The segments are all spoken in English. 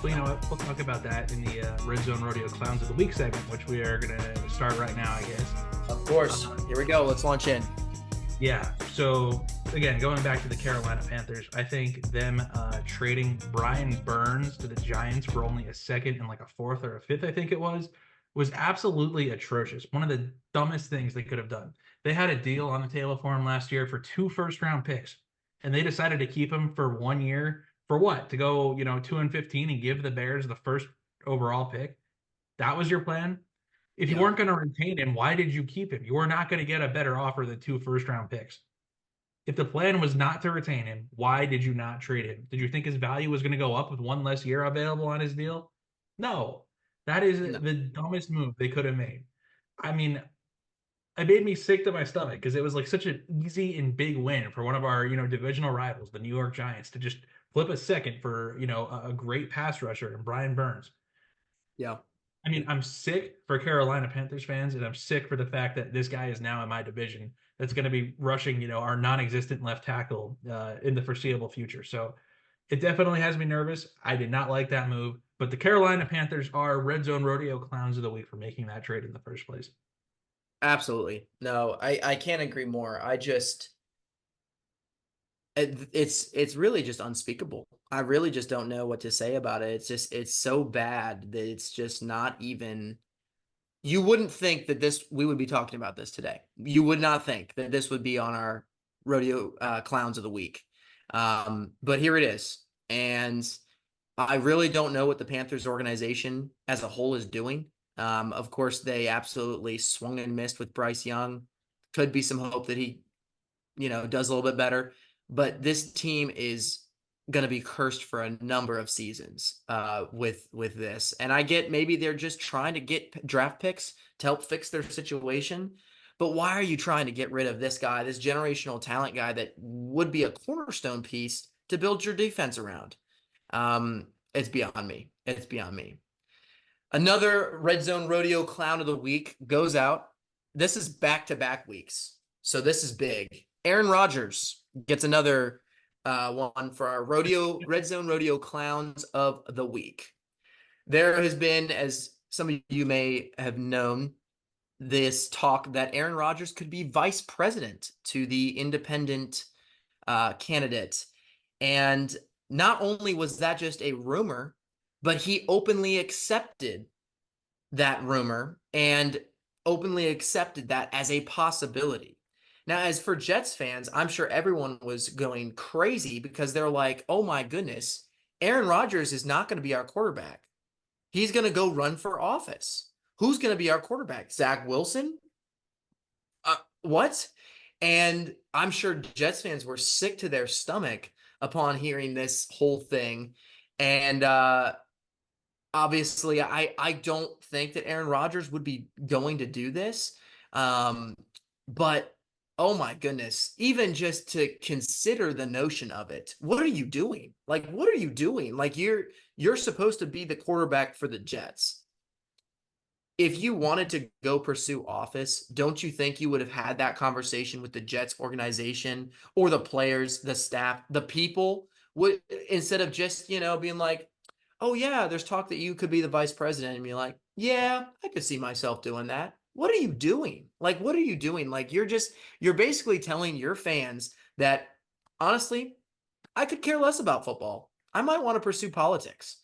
Well, you know what? We'll talk about that in the Redzone Rodeo Clowns of the Week segment, which we are going to start right now, I guess. Of course. Here we go. Let's launch in. Yeah. So again, going back to the Carolina Panthers, I think them trading Brian Burns to the Giants for only a second and like a fourth or a fifth, I think it was absolutely atrocious. One of the dumbest things they could have done. They had a deal on the table for him last year for 2 first-round picks, and they decided to keep him for 1 year for what? To go, 2-15 and give the Bears the first overall pick. That was your plan? If you Yeah. weren't going to retain him, why did you keep him? You were not going to get a better offer than 2 first-round picks. If the plan was not to retain him, why did you not trade him? Did you think his value was going to go up with one less year available on his deal? No. That is No. the dumbest move they could have made. I mean, it made me sick to my stomach because it was like such an easy and big win for one of our, divisional rivals, the New York Giants, to just flip a second for, a great pass rusher and Brian Burns. Yeah. I mean, I'm sick for Carolina Panthers fans, and I'm sick for the fact that this guy is now in my division that's going to be rushing, our non-existent left tackle in the foreseeable future. So it definitely has me nervous. I did not like that move, but the Carolina Panthers are Redzone Rodeo Clowns of the Week for making that trade in the first place. Absolutely. No, I can't agree more. It's really just unspeakable. I really just don't know what to say about it. It's so bad that it's just not even. You wouldn't think that we would be talking about this today. You would not think that this would be on our rodeo clowns of the week. But here it is. And I really don't know what the Panthers organization as a whole is doing. Of course, they absolutely swung and missed with Bryce Young. Could be some hope that he, does a little bit better. But this team is going to be cursed for a number of seasons with this. And I get maybe they're just trying to get draft picks to help fix their situation. But why are you trying to get rid of this guy, this generational talent guy that would be a cornerstone piece to build your defense around? It's beyond me. It's beyond me. Another Redzone Rodeo Clown of the Week goes out. This is back-to-back weeks, so this is big. Aaron Rodgers gets another one for our Redzone Rodeo Clowns of the Week. There has been, as some of you may have known, this talk that Aaron Rodgers could be vice president to the independent candidate. And not only was that just a rumor, but he openly accepted that rumor and openly accepted that as a possibility. Now, as for Jets fans, I'm sure everyone was going crazy because they're like, oh my goodness, Aaron Rodgers is not going to be our quarterback. He's going to go run for office. Who's going to be our quarterback? Zach Wilson? What? And I'm sure Jets fans were sick to their stomach upon hearing this whole thing. And obviously, I don't think that Aaron Rodgers would be going to do this. But oh my goodness, even just to consider the notion of it, what are you doing? Like, what are you doing? Like, you're supposed to be the quarterback for the Jets. If you wanted to go pursue office, don't you think you would have had that conversation with the Jets organization or the players, the staff, the people, would, instead of just, being like, oh yeah, there's talk that you could be the vice president, and be like, yeah, I could see myself doing that. What are you doing? Like, what are you doing? Like, you're basically telling your fans that, honestly, I could care less about football. I might want to pursue politics.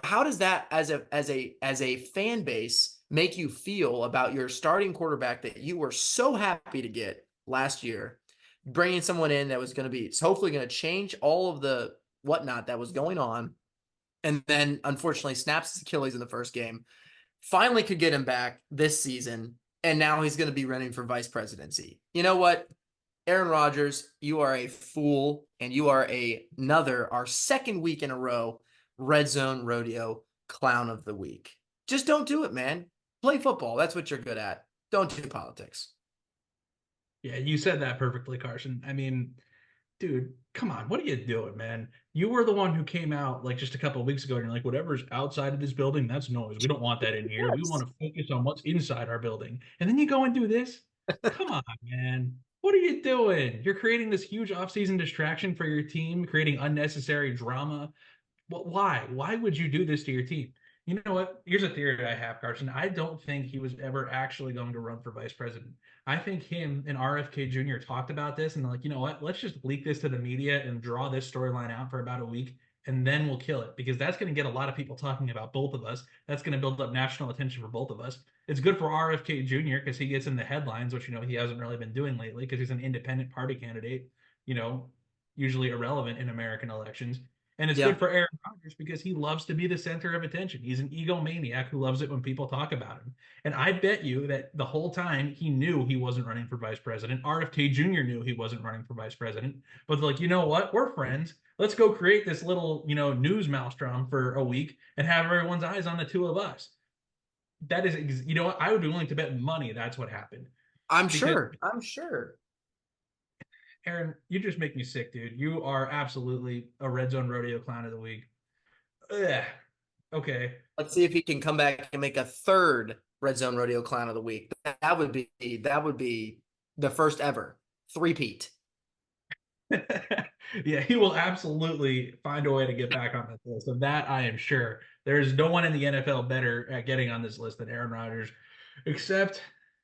How does that as a fan base make you feel about your starting quarterback that you were so happy to get last year, bringing someone in that was going to be hopefully going to change all of the whatnot that was going on, and then unfortunately snaps his Achilles in the first game, finally could get him back this season, and now he's going to be running for vice presidency. You know what? Aaron Rodgers, you are a fool, and you are our second week in a row Redzone Rodeo Clown of the Week. Just don't do it, man. Play football. That's what you're good at. Don't do politics. Yeah, you said that perfectly, Carson. I mean, dude, come on. What are you doing, man? You were the one who came out like just a couple of weeks ago and you're like, whatever's outside of this building, that's noise. We don't want that in here. We Yes. want to focus on what's inside our building. And then you go and do this? Come on, man. What are you doing? You're creating this huge offseason distraction for your team, creating unnecessary drama. Why? Why would you do this to your team? You know what? Here's a theory I have, Carson. I don't think he was ever actually going to run for vice president. I think him and RFK Jr. talked about this and they're like, you know what? Let's just leak this to the media and draw this storyline out for about a week, and then we'll kill it because that's going to get a lot of people talking about both of us. That's going to build up national attention for both of us. It's good for RFK Jr. because he gets in the headlines, which he hasn't really been doing lately because he's an independent party candidate. You know, usually irrelevant in American elections. And it's good Yeah, for Aaron Rodgers because he loves to be the center of attention. He's an egomaniac who loves it when people talk about him. And I bet you that the whole time he knew he wasn't running for vice president. RFK Jr. knew he wasn't running for vice president. But like, you know what? We're friends. Let's go create this little, news maelstrom for a week and have everyone's eyes on the two of us. That is, what? I would be willing to bet money that's what happened. I'm Because sure. I'm sure. Aaron, you just make me sick, dude. You are absolutely a Redzone Rodeo clown of the week. Ugh. Okay. Let's see if he can come back and make a third Red Zone Rodeo Clown of the Week. That would be the first ever three-peat. Yeah, he will absolutely find a way to get back on this list. Of that, I am sure. There's no one in the NFL better at getting on this list than Aaron Rodgers, except,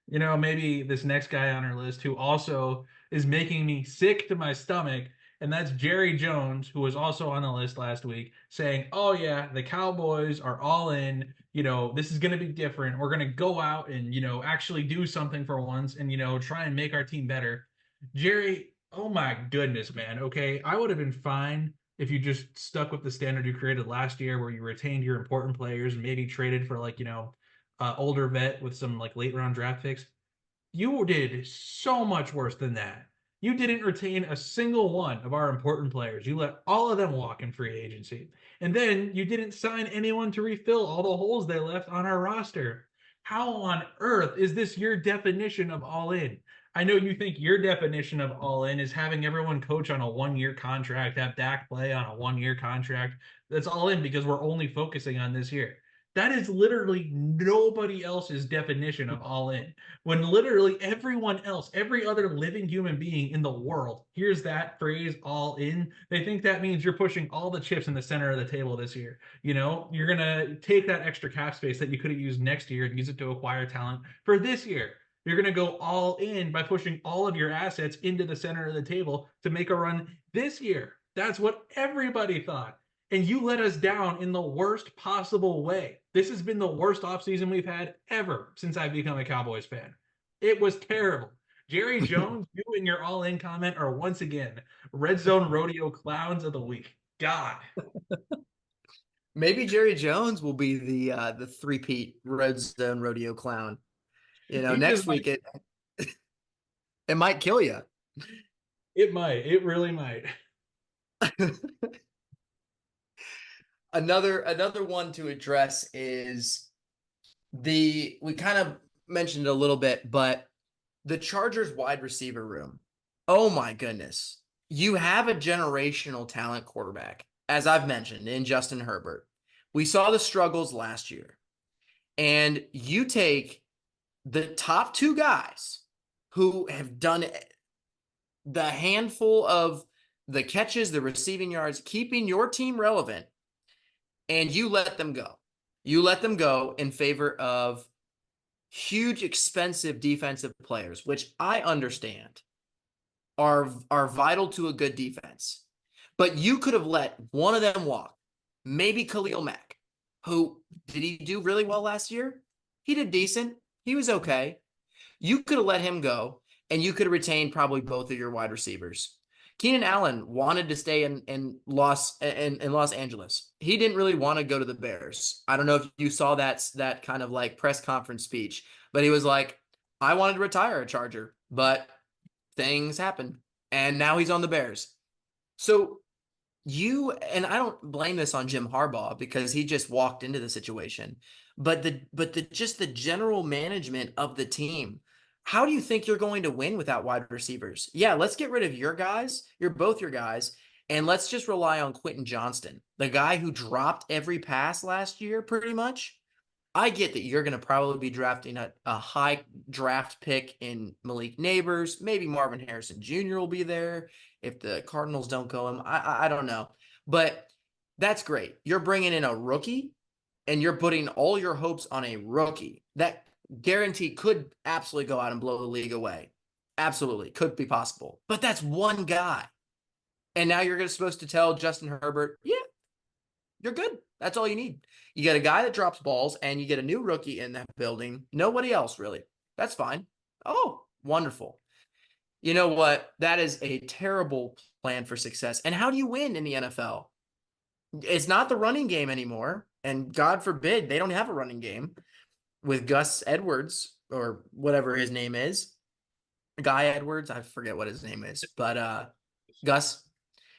maybe this next guy on our list who also is making me sick to my stomach, and that's Jerry Jones, who was also on the list last week, saying, "Oh yeah, the Cowboys are all in. This is going to be different. We're going to go out and actually do something for once, and try and make our team better." Jerry, oh my goodness, man. Okay, I would have been fine if you just stuck with the standard you created last year, where you retained your important players and maybe traded for like older vet with some like late round draft picks. You did so much worse than that. You didn't retain a single one of our important players. You let all of them walk in free agency. And then you didn't sign anyone to refill all the holes they left on our roster. How on earth is this your definition of all in? I know you think your definition of all in is having everyone coach on a 1 year contract, have Dak play on a 1 year contract. That's all in because we're only focusing on this year. That is literally nobody else's definition of all in. When literally everyone else, every other living human being in the world hears that phrase all in, they think that means you're pushing all the chips in the center of the table this year. You're going to take that extra cap space that you could have used next year and use it to acquire talent for this year. You're going to go all in by pushing all of your assets into the center of the table to make a run this year. That's what everybody thought. And you let us down in the worst possible way. This has been the worst offseason we've had ever since I've become a Cowboys fan. It was terrible. Jerry Jones, you and your all in comment are once again Red Zone Rodeo clowns of the week. God. Maybe Jerry Jones will be the three-peat Red Zone Rodeo Clown. He just Next might. week it might kill you. It might. It really might. Another one to address is we kind of mentioned it a little bit, but the Chargers wide receiver room. Oh my goodness. You have a generational talent quarterback, as I've mentioned, in Justin Herbert. We saw the struggles last year. And you take the top two guys who have done the handful of the catches, the receiving yards, keeping your team relevant, and you let them go. You let them go in favor of huge, expensive defensive players, which I understand are vital to a good defense. But you could have let one of them walk. Maybe Khalil Mack, who did he do really well last year? He did decent. He was okay. You could have let him go, and you could have retained probably both of your wide receivers. Keenan Allen wanted to stay in Los Angeles. He didn't really want to go to the Bears. I don't know if you saw that kind of like press conference speech, but he was like, I wanted to retire a Charger, but things happened, and now he's on the Bears. So and I don't blame this on Jim Harbaugh because he just walked into the situation, but just the general management of the team. How do you think you're going to win without wide receivers? Yeah, let's get rid of your guys. You're both your guys. And let's just rely on Quentin Johnston, the guy who dropped every pass last year, pretty much. I get that you're going to probably be drafting a high draft pick in Malik Neighbors. Maybe Marvin Harrison Jr. will be there if the Cardinals don't go him. I don't know. But That's great. You're bringing in a rookie and you're putting all your hopes on a rookie. That guarantee could absolutely go out and blow the league away. Absolutely. Could be possible. But that's one guy. And now you're supposed to tell Justin Herbert, yeah, you're good. That's all you need. You get a guy that drops balls and you get a new rookie in that building. Nobody else, really. That's fine. Oh, wonderful. You know what? That is a terrible plan for success. And how do you win in the NFL? It's not the running game anymore. And God forbid they don't have a running game with Gus Edwards or whatever his name is. Guy Edwards. I forget what his name is, but Gus.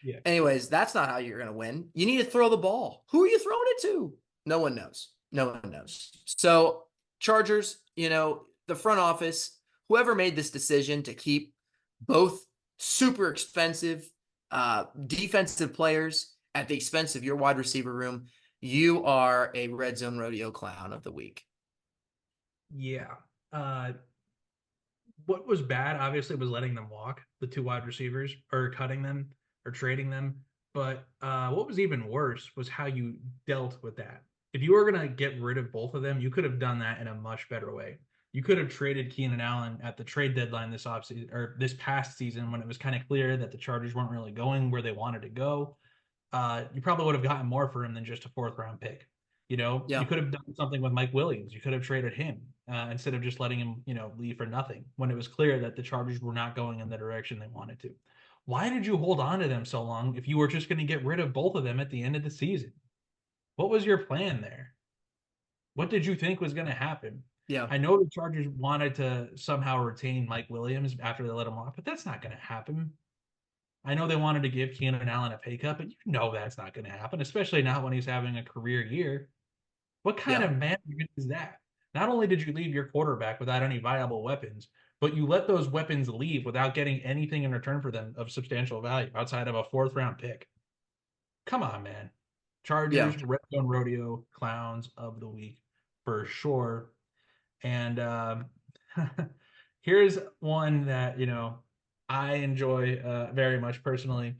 Yeah. Anyways, that's not how you're going to win. You need to throw the ball. Who are you throwing it to? No one knows. No one knows. So, Chargers, the front office, whoever made this decision to keep both super expensive defensive players at the expense of your wide receiver room, you are a Redzone Rodeo clown of the week. Yeah. What was bad, obviously, was letting them walk, the two wide receivers, or cutting them or trading them. But what was even worse was how you dealt with that. If you were going to get rid of both of them, you could have done that in a much better way. You could have traded Keenan Allen at the trade deadline this offseason or this past season when it was kind of clear that the Chargers weren't really going where they wanted to go. You probably would have gotten more for him than just a fourth round pick. You Yeah. could have done something with Mike Williams. You could have traded him instead of just letting him, leave for nothing when it was clear that the Chargers were not going in the direction they wanted to. Why did you hold on to them so long if you were just going to get rid of both of them at the end of the season? What was your plan there? What did you think was going to happen? Yeah. I know the Chargers wanted to somehow retain Mike Williams after they let him off, but that's not going to happen. I know they wanted to give Keenan Allen a pay cut, but that's not going to happen, especially not when he's having a career year. What kind Yeah. of management is that? Not only did you leave your quarterback without any viable weapons, but you let those weapons leave without getting anything in return for them of substantial value outside of a fourth round pick. Come on, man. Yeah. Chargers, Redzone Rodeo, clowns of the week for sure. And here's one that, I enjoy very much personally.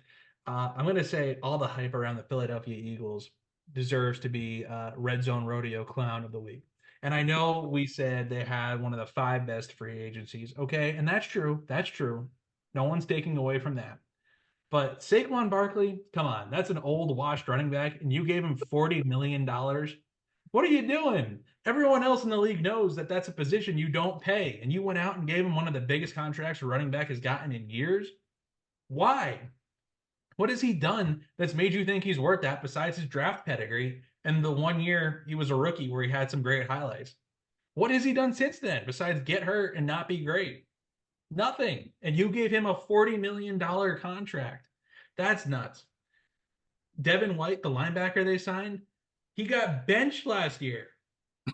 I'm going to say all the hype around the Philadelphia Eagles deserves to be Redzone Rodeo Clown of the Week. And I know we said they had one of the five best free agencies. Okay. And that's true. That's true. No one's taking away from that. But Saquon Barkley, come on, that's an old washed running back, and you gave him $40 million. What are you doing? Everyone else in the league knows that that's a position you don't pay, and you went out and gave him one of the biggest contracts a running back has gotten in years. Why? What has he done that's made you think he's worth that besides his draft pedigree and the 1 year he was a rookie where he had some great highlights? What has he done since then besides get hurt and not be great? Nothing. And you gave him a $40 million contract. That's nuts. Devin White, the linebacker they signed, he got benched last year.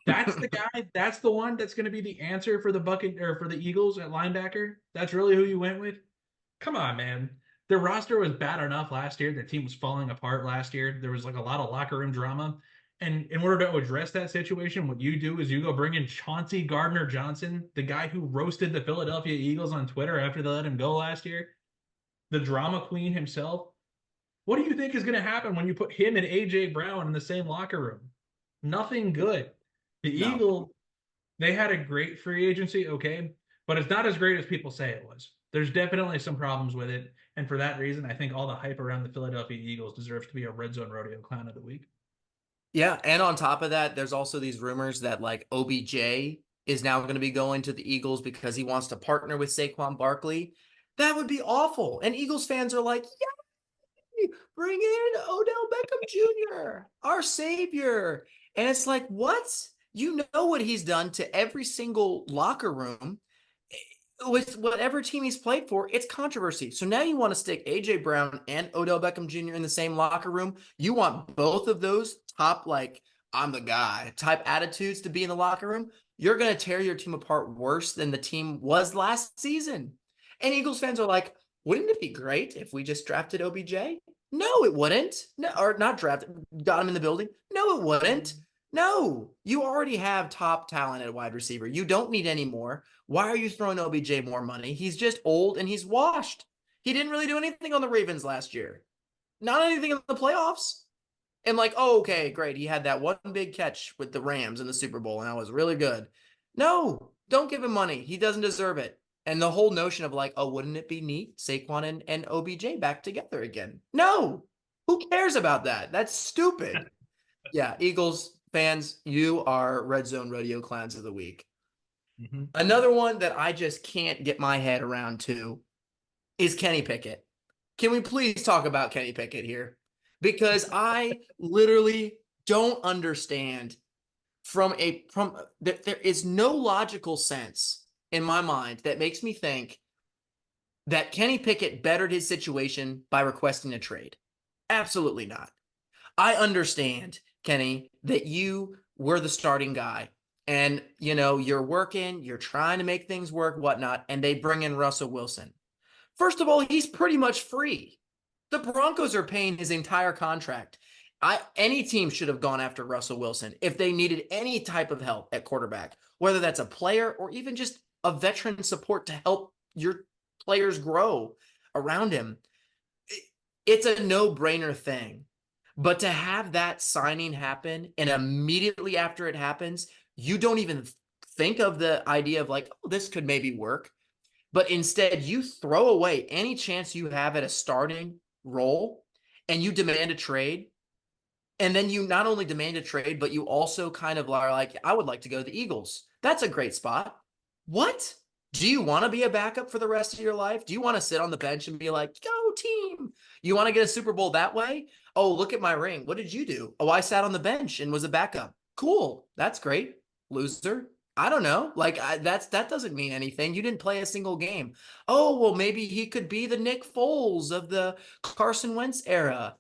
That's the guy. That's the one that's going to be the answer for the bucket or for the Eagles at linebacker. That's really who you went with. Come on, man. Their roster was bad enough last year. Their team was falling apart last year. There was like a lot of locker room drama. And in order to address that situation, what you do is you go bring in Chauncey Gardner Johnson, the guy who roasted the Philadelphia Eagles on Twitter after they let him go last year, the drama queen himself. What do you think is going to happen when you put him and AJ Brown in the same locker room? Nothing good. The No. Eagles, they had a great free agency, okay, but it's not as great as people say it was. There's definitely some problems with it. And for that reason, I think all the hype around the Philadelphia Eagles deserves to be a Redzone Rodeo Clown of the Week. Yeah, and on top of that, there's also these rumors that like OBJ is now going to be going to the Eagles because he wants to partner with Saquon Barkley. That would be awful. And Eagles fans are like, "Yay! Bring in Odell Beckham Jr., our savior." And it's like, what? You know what he's done to every single locker room with whatever team he's played for, it's controversy. So now you want to stick AJ Brown and Odell Beckham Jr. in the same locker room. You want both of those top, like, I'm the guy type attitudes to be in the locker room. You're going to tear your team apart worse than the team was last season. And Eagles fans are like, wouldn't it be great if we just drafted OBJ? No, it wouldn't. No, or not drafted, got him in the building. No, it wouldn't. No, you already have top talent at wide receiver. You don't need any more. Why are you throwing OBJ more money? He's just old and he's washed. He didn't really do anything on the Ravens last year. Not anything in the playoffs. And like, oh, okay, great. He had that one big catch with the Rams in the Super Bowl, and that was really good. No, don't give him money. He doesn't deserve it. And the whole notion of like, oh, wouldn't it be neat? Saquon and OBJ back together again. No, who cares about that? That's stupid. Yeah, Eagles fans, you are Red Zone Rodeo Clowns of the Week. Mhm. Another one that I just can't get my head around too is Kenny Pickett. Can we please talk about Kenny Pickett here? Because I literally don't understand there is no logical sense in my mind that makes me think that Kenny Pickett bettered his situation by requesting a trade. Absolutely not. I understand, Kenny, that you were the starting guy and you're working, you're trying to make things work, whatnot, and they bring in Russell Wilson. First of all, he's pretty much free. The Broncos are paying his entire contract. Any team should have gone after Russell Wilson if they needed any type of help at quarterback, whether that's a player or even just a veteran support to help your players grow around him. It's a no-brainer thing. But to have that signing happen and immediately after it happens, you don't even think of the idea of like, oh, this could maybe work. But instead, you throw away any chance you have at a starting role and you demand a trade. And then you not only demand a trade, but you also kind of are like, I would like to go to the Eagles. That's a great spot. What? Do you want to be a backup for the rest of your life? Do you want to sit on the bench and be like, go team? You want to get a Super Bowl that way? Oh, look at my ring. What did you do? Oh, I sat on the bench and was a backup. Cool. That's great. Loser. I don't know. Like that doesn't mean anything. You didn't play a single game. Oh, well, maybe he could be the Nick Foles of the Carson Wentz era.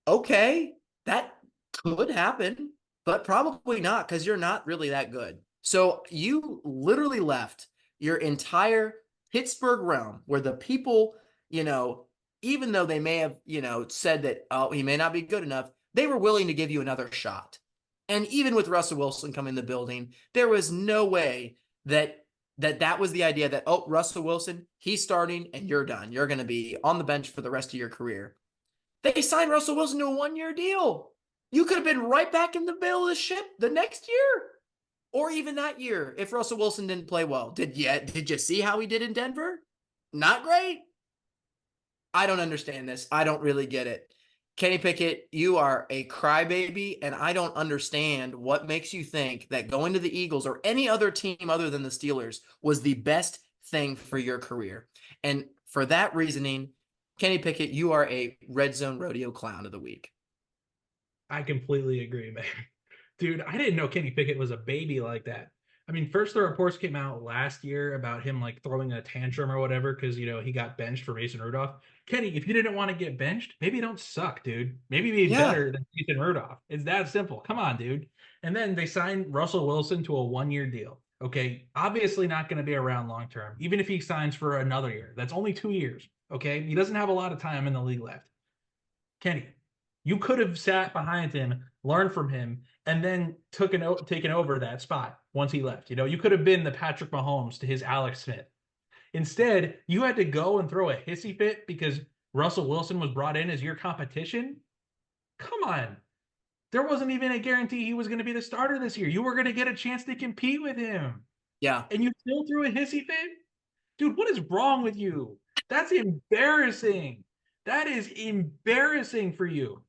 Okay, that could happen, but probably not because you're not really that good. So you literally left your entire Pittsburgh realm where the people, you know, even though they may have, said that, oh, he may not be good enough, they were willing to give you another shot. And even with Russell Wilson coming in the building, there was no way that was the idea that, oh, Russell Wilson, he's starting and you're done. You're going to be on the bench for the rest of your career. They signed Russell Wilson to a 1-year deal. You could have been right back in the middle of the ship the next year, or even that year if Russell Wilson didn't play well. Did you see how he did in Denver? Not great. I don't understand this. I don't really get it. Kenny Pickett, you are a crybaby, and I don't understand what makes you think that going to the Eagles or any other team other than the Steelers was the best thing for your career. And for that reasoning, Kenny Pickett, you are a Red Zone Rodeo Clown of the Week. I completely agree, man. Dude, I didn't know Kenny Pickett was a baby like that. I mean, first the reports came out last year about him like throwing a tantrum or whatever because he got benched for Mason Rudolph. Kenny, if you didn't want to get benched, maybe don't suck, dude. Maybe be Yeah. better than Mason Rudolph. It's that simple. Come on, dude. And then they signed Russell Wilson to a 1-year deal. Okay, obviously not going to be around long term. Even if he signs for another year, that's only 2 years. Okay, he doesn't have a lot of time in the league left. Kenny, you could have sat behind him, learned from him, and then taken over that spot once he left. You could have been the Patrick Mahomes to his Alex Smith. Instead, you had to go and throw a hissy fit because Russell Wilson was brought in as your competition. Come on. There wasn't even a guarantee he was going to be the starter this year. You were going to get a chance to compete with him. Yeah. And you still threw a hissy fit? Dude, what is wrong with you? That's embarrassing. That is embarrassing for you.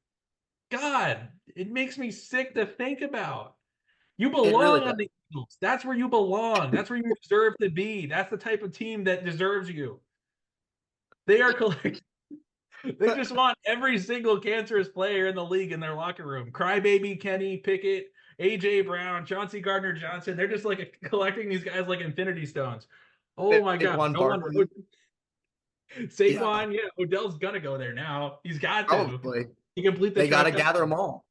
God, it makes me sick to think about. You It really belong on does. the Eagles. That's where you belong. That's where you deserve to be. That's the type of team that deserves you. They are collecting. They just want every single cancerous player in the league in their locker room. Crybaby Kenny Pickett, AJ Brown, Chauncey Gardner Johnson. They're just like collecting these guys like infinity stones. Oh my God. Saquon No wonder. Barkley. Yeah, Saquon, yeah, Odell's gonna go there now. He's got to. probably. He complete the They got to trifecta. gather them all.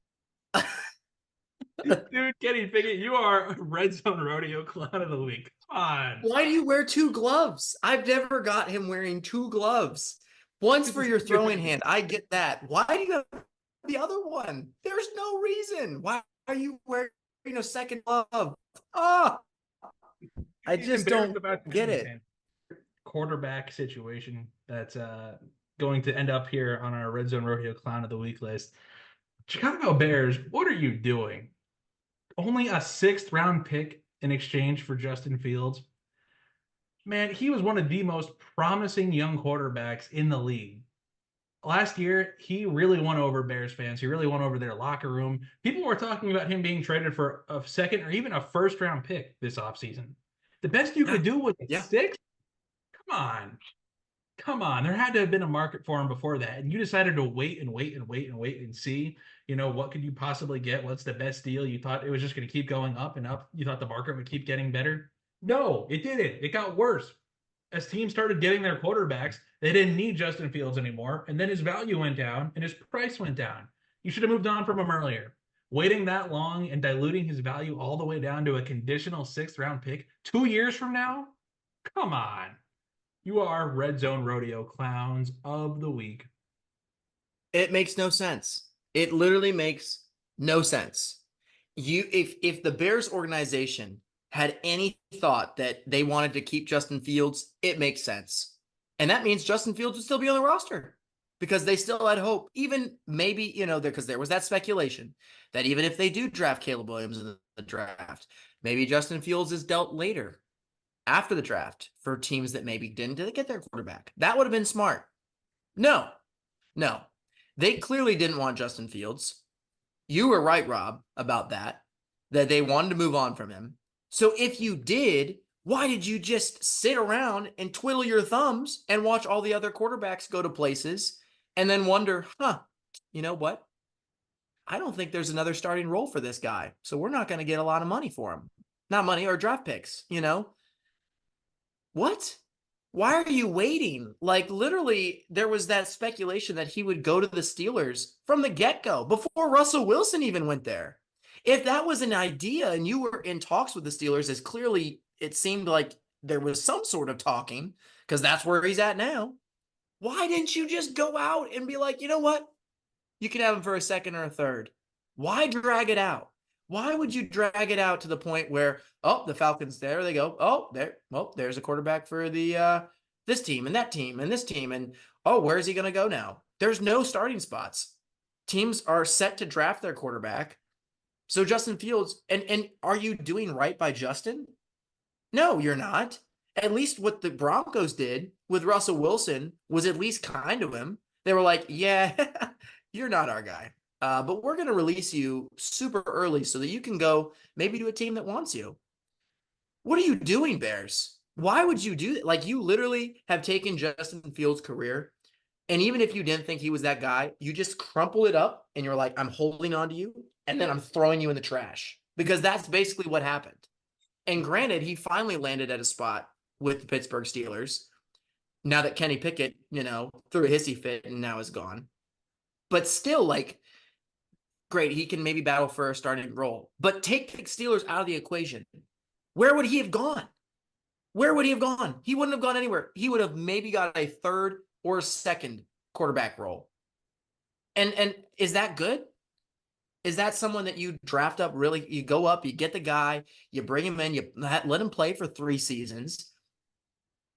Dude, Kenny Pickett, you are Red Zone Rodeo Clown of the Week. Come on. Why do you wear two gloves? I've never got him wearing two gloves. One's for your throwing hand. I get that. Why do you have the other one? There's no reason. Why are you wearing a second glove? Ah, I He's just embarrassed don't about get the it. quarterback situation that's going to end up here on our Red Zone Rodeo Clown of the Week list. Chicago Bears, what are you doing? Only a sixth round pick in exchange for Justin Fields. Man, he was one of the most promising young quarterbacks in the league. Last year, he really won over Bears fans. He really won over their locker room. People were talking about him being traded for a second or even a first round pick this offseason. The best you Yeah. could do was a Yeah. six? Come on. Come on. There had to have been a market for him before that. And you decided to wait and wait and wait and wait and see, what could you possibly get? What's the best deal? You thought it was just going to keep going up and up. You thought the market would keep getting better. No, it didn't. It got worse. As teams started getting their quarterbacks, they didn't need Justin Fields anymore. And then his value went down and his price went down. You should have moved on from him earlier. Waiting that long and diluting his value all the way down to a conditional sixth round pick 2 years from now? Come on. You are Redzone Rodeo Clowns of the Week. It makes no sense. It literally makes no sense. If the Bears organization had any thought that they wanted to keep Justin Fields, it makes sense. And that means Justin Fields would still be on the roster because they still had hope. Even maybe, because there was that speculation that even if they do draft Caleb Williams in the draft, maybe Justin Fields is dealt later after the draft for teams that maybe didn't get their quarterback. That would have been smart. No. They clearly didn't want Justin Fields. You were right, Rob, about that they wanted to move on from him. So if you did, why did you just sit around and twiddle your thumbs and watch all the other quarterbacks go to places and then wonder, you know what? I don't think there's another starting role for this guy. So we're not going to get a lot of money for him. Not money or draft picks, What? Why are you waiting? Like, literally, there was that speculation that he would go to the Steelers from the get-go before Russell Wilson even went there. If that was an idea and you were in talks with the Steelers, as clearly it seemed like there was some sort of talking, because that's where he's at now, why didn't you just go out and be like, you know what? You can have him for a second or a third. Why drag it out? Why would you drag it out to the point where, the Falcons, there they go. There's a quarterback for the this team and that team and this team. And, where is he going to go now? There's no starting spots. Teams are set to draft their quarterback. So Justin Fields, and are you doing right by Justin? No, you're not. At least what the Broncos did with Russell Wilson was at least kind to him. They were like, yeah, you're not our guy. But we're going to release you super early so that you can go maybe to a team that wants you. What are you doing, Bears? Why would you do that? Like, you literally have taken Justin Fields' career, and even if you didn't think he was that guy, you just crumple it up and you're like, I'm holding on to you, and then I'm throwing you in the trash, because that's basically what happened. And granted, he finally landed at a spot with the Pittsburgh Steelers now that Kenny Pickett, threw a hissy fit and now is gone. But still, like, great, he can maybe battle for a starting role. But take the Steelers out of the equation. Where would he have gone? Where would he have gone? He wouldn't have gone anywhere. He would have maybe got a third or second quarterback role. And is that good? Is that someone that you draft up really? You go up, you get the guy, you bring him in, you let him play for 3 seasons.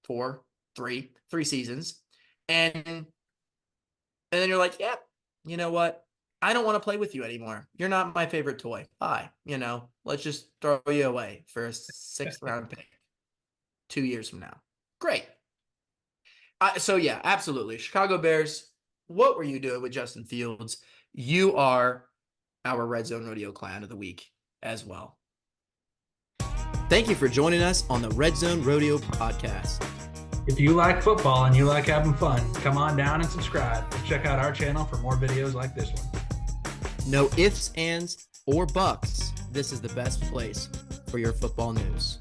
3 seasons. And then you're like, yeah, you know what? I don't want to play with you anymore. You're not my favorite toy. Bye. Let's just throw you away for a 6th round pick 2 years from now. Great. So yeah, absolutely. Chicago Bears, what were you doing with Justin Fields? You are our Redzone Rodeo Clown of the Week as well. Thank you for joining us on the Redzone Rodeo podcast. If you like football and you like having fun, come on down and subscribe. Check out our channel for more videos like this one. No ifs, ands, or buts. This is the best place for your football news.